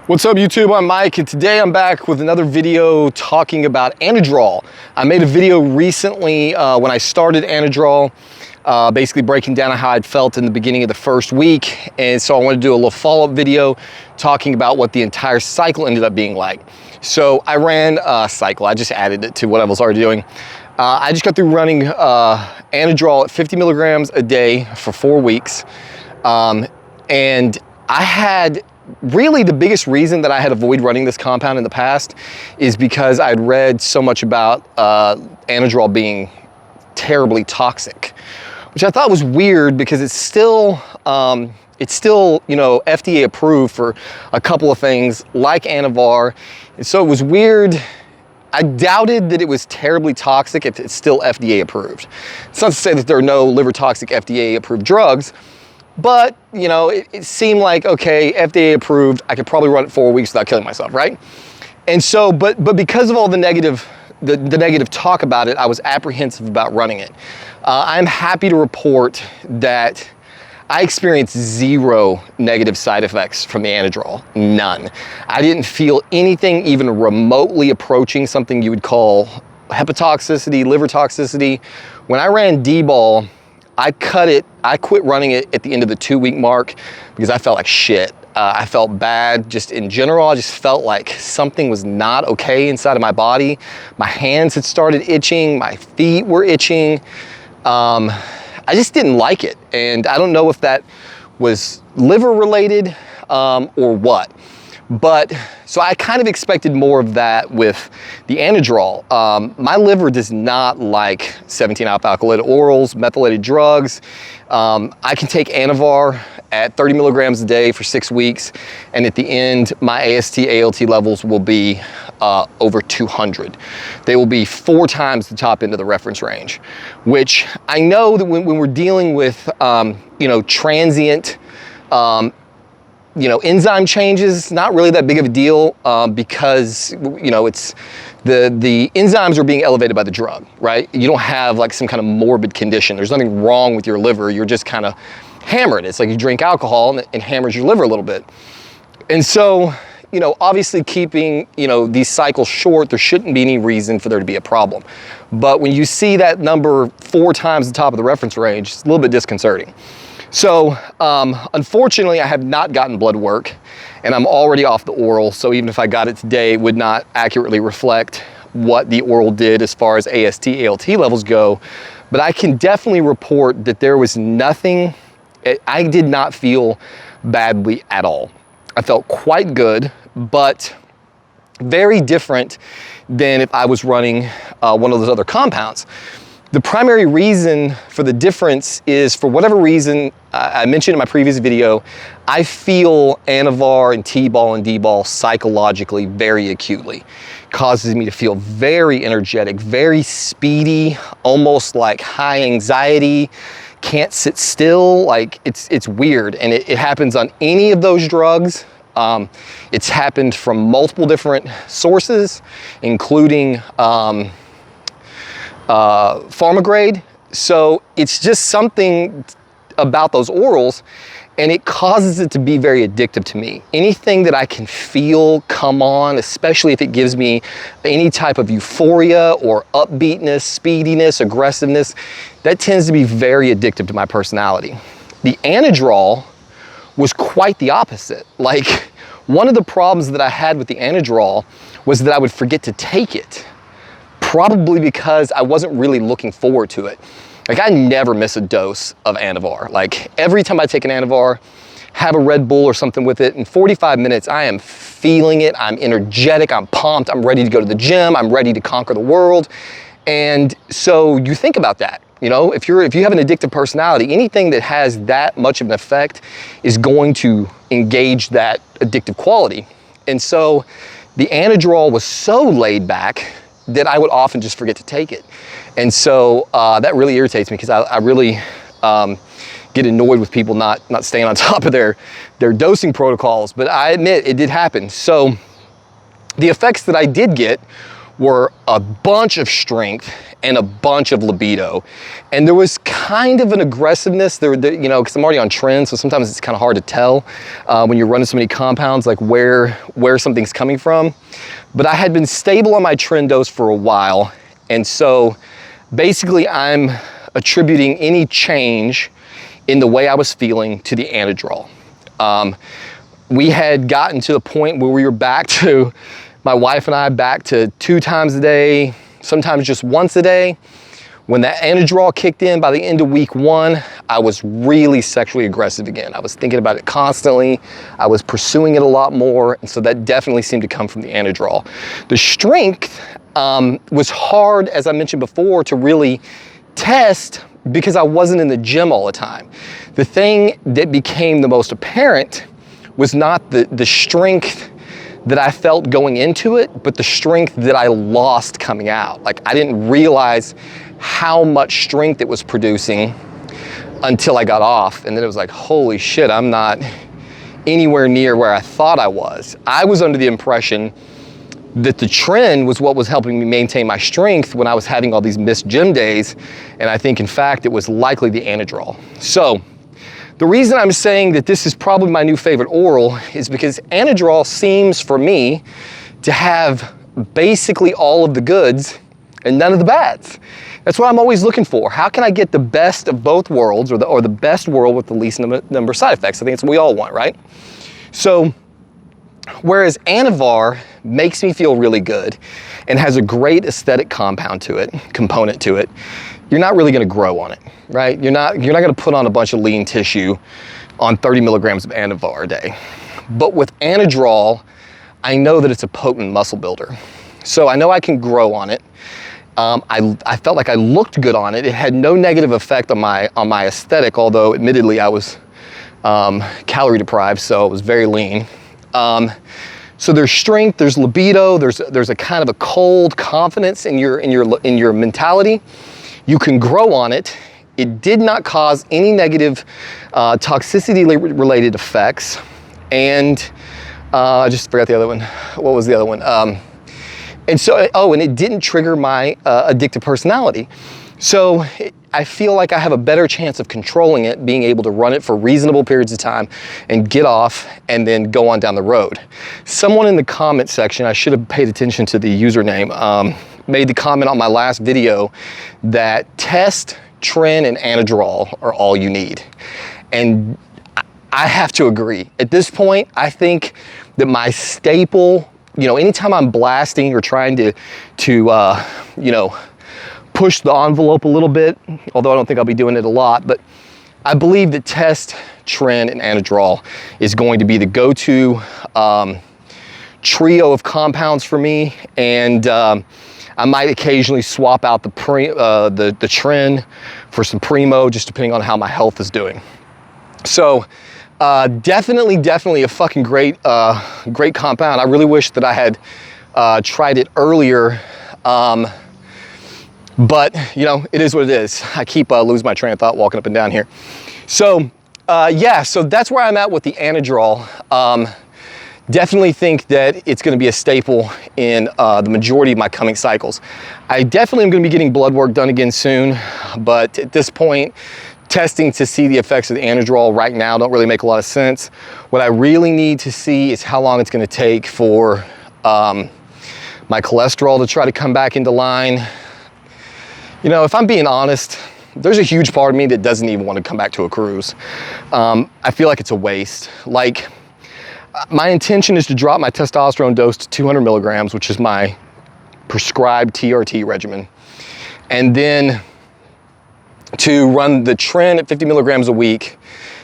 What's up YouTube, I'm Mike, and today I'm back with another video talking about Anadrol. I made a video recently when I started Anadrol, basically breaking down how I'd felt in the beginning of the first week, and so I want to do a little follow-up video talking about what the entire cycle ended up being like. So I ran a cycle, I just added it to what I was already doing. I just got through running Anadrol at 50 milligrams a day for 4 weeks, and I had really the biggest reason that I had avoided running this compound in the past is because I'd read so much about Anadrol being terribly toxic, which I thought was weird because it's still FDA approved for a couple of things like Anavar, and so it was weird. I doubted that it was terribly toxic if it's still FDA approved. It's not to say that there are no liver toxic FDA approved drugs, but, you know, it seemed like, okay, FDA approved, I could probably run it 4 weeks without killing myself, right? And so, but because of all the negative talk about it, I was apprehensive about running it. I'm happy to report that I experienced 0 negative side effects from the Anadrol, none. I didn't feel anything even remotely approaching something you would call hepatotoxicity, liver toxicity. When I ran D-ball, I quit running it at the end of the 2-week mark because I felt like shit. I felt bad just in general. I just felt like something was not okay inside of my body. My hands had started itching, my feet were itching. I just didn't like it. And I don't know if that was liver related or what. But so I kind of expected more of that with the Anadrol. My liver does not like 17-alpha alkylated orals, methylated drugs. I can take Anavar at 30 milligrams a day for 6 weeks, and at the end, my AST, ALT levels will be over 200. They will be 4 times the top end of the reference range, which I know that when we're dealing with transient enzyme changes, not really that big of a deal because, it's the enzymes are being elevated by the drug, right? You don't have like some kind of morbid condition. There's nothing wrong with your liver. You're just kind of hammered. It's like you drink alcohol and it hammers your liver a little bit. And so, obviously keeping, these cycles short, there shouldn't be any reason for there to be a problem. But when you see that number 4 times the top of the reference range, it's a little bit disconcerting. So, unfortunately, I have not gotten blood work, and I'm already off the oral, so even if I got it today, it would not accurately reflect what the oral did as far as AST, ALT levels go. But I can definitely report that there was nothing, I did not feel badly at all. I felt quite good, but very different than if I was running one of those other compounds. The primary reason for the difference is, for whatever reason, I mentioned in my previous video, I feel Anavar and T-ball and D-ball psychologically very acutely. Causes me to feel very energetic, very speedy, almost like high anxiety, can't sit still, like it's weird. And it happens on any of those drugs. It's happened from multiple different sources, including pharma grade. So it's just something about those orals, and it causes it to be very addictive to me. Anything that I can feel come on, especially if it gives me any type of euphoria or upbeatness, speediness, aggressiveness, that tends to be very addictive to my personality. The Anadrol was quite the opposite. Like, one of the problems that I had with the Anadrol was that I would forget to take it. Probably because I wasn't really looking forward to it. Like, I never miss a dose of Anavar. Like, every time I take an Anavar, have a Red Bull or something with it, in 45 minutes, I am feeling it. I'm energetic, I'm pumped, I'm ready to go to the gym, I'm ready to conquer the world. And so you think about that. If you have an addictive personality, anything that has that much of an effect is going to engage that addictive quality. And so the Anadrol was so laid back that I would often just forget to take it. And so that really irritates me because I really get annoyed with people not staying on top of their dosing protocols. But I admit it did happen. So the effects that I did get were a bunch of strength and a bunch of libido. And there was kind of an aggressiveness there, you know, because I'm already on trend, so sometimes it's kind of hard to tell when you're running so many compounds, like where something's coming from. But I had been stable on my trend dose for a while. And so basically I'm attributing any change in the way I was feeling to the Anadrol. We had gotten to the point where we were back to, my wife and I, back to 2 times a day, sometimes just once a day. When that Anadrol kicked in by the end of week 1, I was really sexually aggressive again. I was thinking about it constantly. I was pursuing it a lot more. And so that definitely seemed to come from the Anadrol. The strength was hard, as I mentioned before, to really test because I wasn't in the gym all the time. The thing that became the most apparent was not the strength that I felt going into it, but the strength that I lost coming out. Like, I didn't realize how much strength it was producing until I got off. And then it was like, holy shit, I'm not anywhere near where I thought I was. I was under the impression that the trend was what was helping me maintain my strength when I was having all these missed gym days. And I think, in fact, it was likely the Anadrol. So the reason I'm saying that this is probably my new favorite oral is because Anadrol seems, for me, to have basically all of the goods and none of the bads. That's what I'm always looking for. How can I get the best of both worlds, or the best world with the least number of side effects? I think it's what we all want, right? So, whereas Anavar makes me feel really good and has a great aesthetic component to it, you're not really gonna grow on it, right? You're not gonna put on a bunch of lean tissue on 30 milligrams of Anavar a day. But with Anadrol, I know that it's a potent muscle builder. So I know I can grow on it. I felt like I looked good on it. It had no negative effect on my aesthetic, although admittedly I was calorie deprived, so it was very lean. So there's strength, there's libido, there's a kind of a cold confidence in your mentality. You can grow on it. It did not cause any negative toxicity related effects. And I just forgot the other one. What was the other one? And so, and it didn't trigger my addictive personality. So I feel like I have a better chance of controlling it, being able to run it for reasonable periods of time and get off and then go on down the road. Someone in the comment section, I should have paid attention to the username, made the comment on my last video that test, tren, and Anadrol are all you need. And I have to agree. At this point, I think that my staple, anytime I'm blasting or trying to push the envelope a little bit, although I don't think I'll be doing it a lot, but I believe that test, tren, and Anadrol is going to be the go-to trio of compounds for me. And I might occasionally swap out the tren for some Primo, just depending on how my health is doing. So definitely a fucking great compound. I really wish that I had tried it earlier. But it is what it is. I keep losing my train of thought walking up and down here. So yeah, so that's where I'm at with the Anadrol. Definitely think that it's gonna be a staple in the majority of my coming cycles. I definitely am gonna be getting blood work done again soon, but at this point, testing to see the effects of the Anadrol right now don't really make a lot of sense. What I really need to see is how long it's gonna take for my cholesterol to try to come back into line. If I'm being honest, there's a huge part of me that doesn't even want to come back to a cruise. I feel like it's a waste. Like, my intention is to drop my testosterone dose to 200 milligrams, which is my prescribed TRT regimen. And then to run the tren at 50 milligrams a week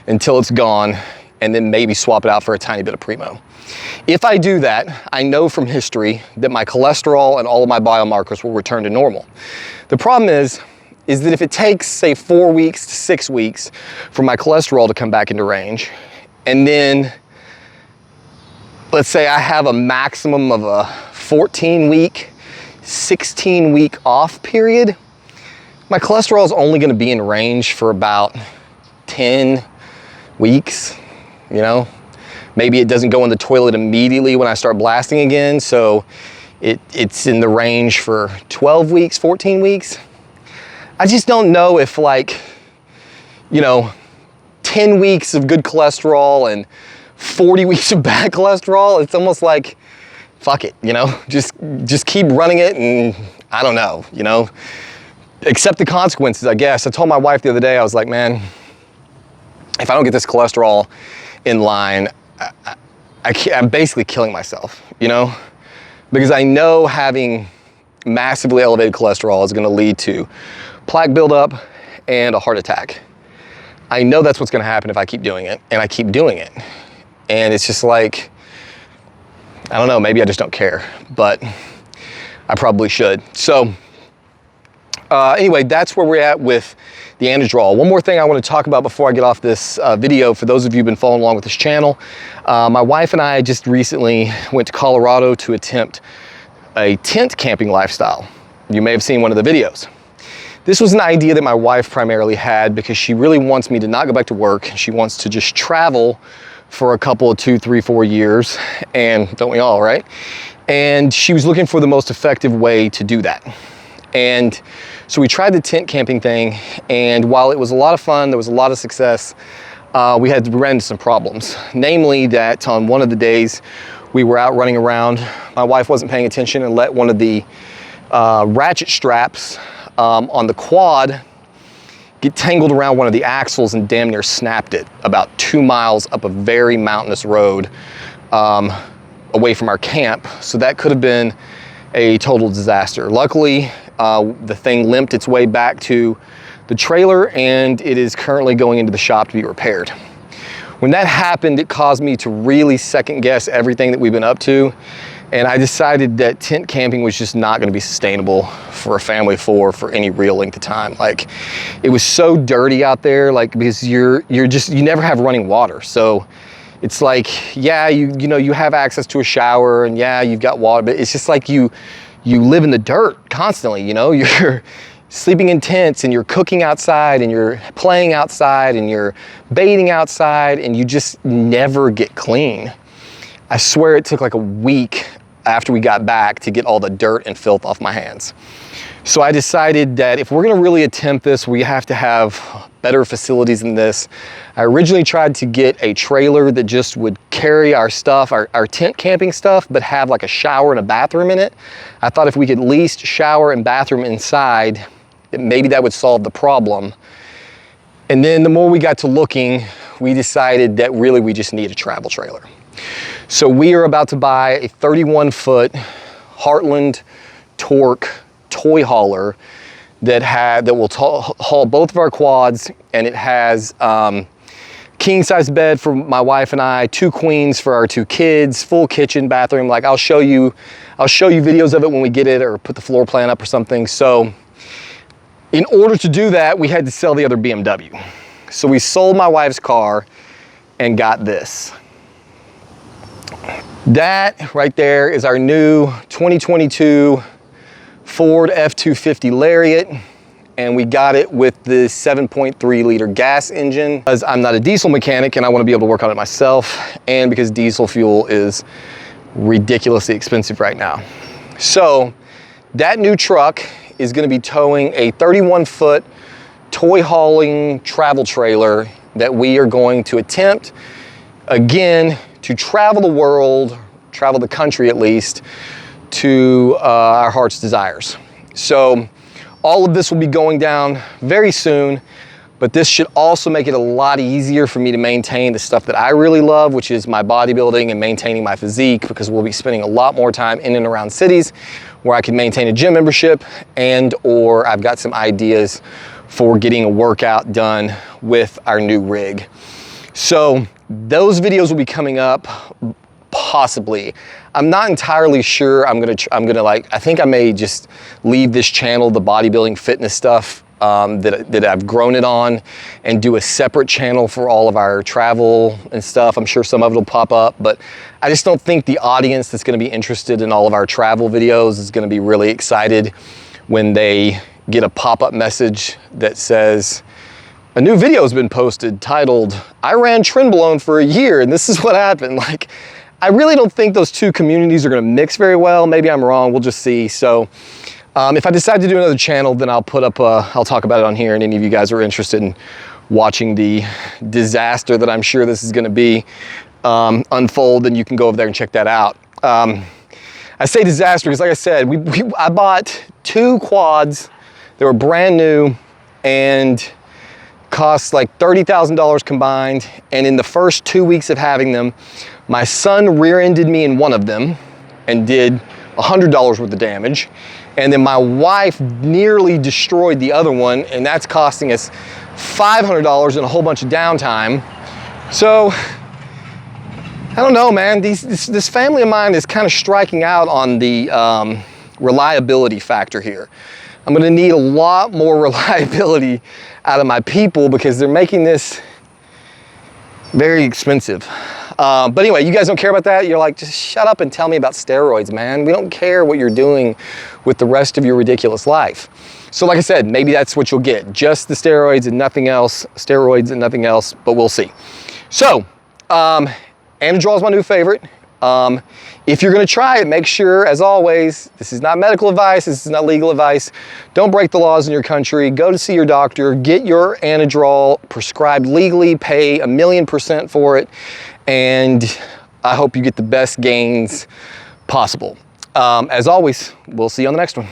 until it's gone, and then maybe swap it out for a tiny bit of Primo. If I do that, I know from history that my cholesterol and all of my biomarkers will return to normal. The problem is that if it takes, say, 4 weeks to 6 weeks for my cholesterol to come back into range, and then let's say I have a maximum of a 14-week, 16-week off period, my cholesterol is only going to be in range for about 10 weeks, Maybe it doesn't go in the toilet immediately when I start blasting again. So it's in the range for 12 weeks, 14 weeks. I just don't know if, like, you know, 10 weeks of good cholesterol and 40 weeks of bad cholesterol, it's almost like, fuck it, you know, just keep running it, and I don't know, you know, accept the consequences, I guess. I told my wife the other day, I was like, man, if I don't get this cholesterol in line, I'm basically killing myself, you know, because I know having massively elevated cholesterol is going to lead to plaque buildup and a heart attack. I know that's what's going to happen if I keep doing it, and I keep doing it. And it's just like, I don't know, maybe I just don't care, but I probably should. So anyway, that's where we're at with the Anadrol. One more thing I want to talk about before I get off this video, for those of you who've been following along with this channel, my wife and I just recently went to Colorado to attempt a tent camping lifestyle. You may have seen one of the videos. This was an idea that my wife primarily had because she really wants me to not go back to work. She wants to just travel for a couple of 2, 3, 4 years, and don't we all, right? And she was looking for the most effective way to do that. And so we tried the tent camping thing, and while it was a lot of fun, there was a lot of success, we ran into some problems. Namely that on one of the days we were out running around, my wife wasn't paying attention and let one of the ratchet straps on the quad get tangled around one of the axles and damn near snapped it about 2 miles up a very mountainous road away from our camp. So that could have been a total disaster. Luckily, the thing limped its way back to the trailer, and it is currently going into the shop to be repaired. When that happened, it caused me to really second guess everything that we've been up to. And I decided that tent camping was just not going to be sustainable for a family of 4 for any real length of time. Like, it was so dirty out there, like, because you never have running water. So it's like, yeah, you know, you have access to a shower, and yeah, you've got water, but it's just like you live in the dirt constantly, you know? You're sleeping in tents, and you're cooking outside, and you're playing outside, and you're bathing outside, and you just never get clean. I swear it took like a week after we got back to get all the dirt and filth off my hands. So I decided that if we're gonna really attempt this, we have to have better facilities than this. I originally tried to get a trailer that just would carry our stuff, our tent camping stuff, but have like a shower and a bathroom in it. I thought if we could at least shower and bathroom inside, maybe that would solve the problem. And then the more we got to looking, we decided that really we just need a travel trailer. So we are about to buy a 31-foot Heartland Torque toy hauler that will haul both of our quads, and it has king size bed for my wife and I, 2 queens for our 2 kids, full kitchen, bathroom. Like, I'll show you videos of it when we get it, or put the floor plan up or something. So in order to do that, we had to sell the other BMW. So we sold my wife's car and got this. That right there is our new 2022 Ford F-250 Lariat, and we got it with the 7.3 liter gas engine. Because I'm not a diesel mechanic and I want to be able to work on it myself, and because diesel fuel is ridiculously expensive right now. So that new truck is going to be towing a 31-foot toy hauling travel trailer that we are going to attempt, again, to travel the world, travel the country at least, to our heart's desires. So all of this will be going down very soon, but this should also make it a lot easier for me to maintain the stuff that I really love, which is my bodybuilding and maintaining my physique, because we'll be spending a lot more time in and around cities where I can maintain a gym membership, and or I've got some ideas for getting a workout done with our new rig. So those videos will be coming up, possibly. I'm not entirely sure. I'm gonna like, I think I may just leave this channel, the bodybuilding fitness stuff that I've grown it on, and do a separate channel for all of our travel and stuff. I'm sure some of it will pop up, but I just don't think the audience that's gonna be interested in all of our travel videos is gonna be really excited when they get a pop-up message that says, a new video has been posted titled, I ran Trenbolone for a year and this is what happened. Like, I really don't think those two communities are gonna mix very well. Maybe I'm wrong, we'll just see. So if I decide to do another channel, then I'll put up, I'll talk about it on here, and any of you guys are interested in watching the disaster that I'm sure this is gonna be unfold, then you can go over there and check that out. I say disaster because, like I said, I bought 2 quads. They were brand new and cost like $30,000 combined. And in the first 2 weeks of having them, my son rear-ended me in one of them and did $100 worth of damage. And then my wife nearly destroyed the other one, and that's costing us $500 and a whole bunch of downtime. So, I don't know, man. This family of mine is kind of striking out on the reliability factor here. I'm gonna need a lot more reliability out of my people because they're making this very expensive. But anyway, you guys don't care about that? You're like, just shut up and tell me about steroids, man. We don't care what you're doing with the rest of your ridiculous life. So like I said, maybe that's what you'll get. Just the steroids and nothing else. Steroids and nothing else, but we'll see. So, Anadrol is my new favorite. If you're gonna try it, make sure, as always, this is not medical advice, this is not legal advice. Don't break the laws in your country. Go to see your doctor, get your Anadrol prescribed legally, pay 1,000,000% for it, and I hope you get the best gains possible. As always, we'll see you on the next one.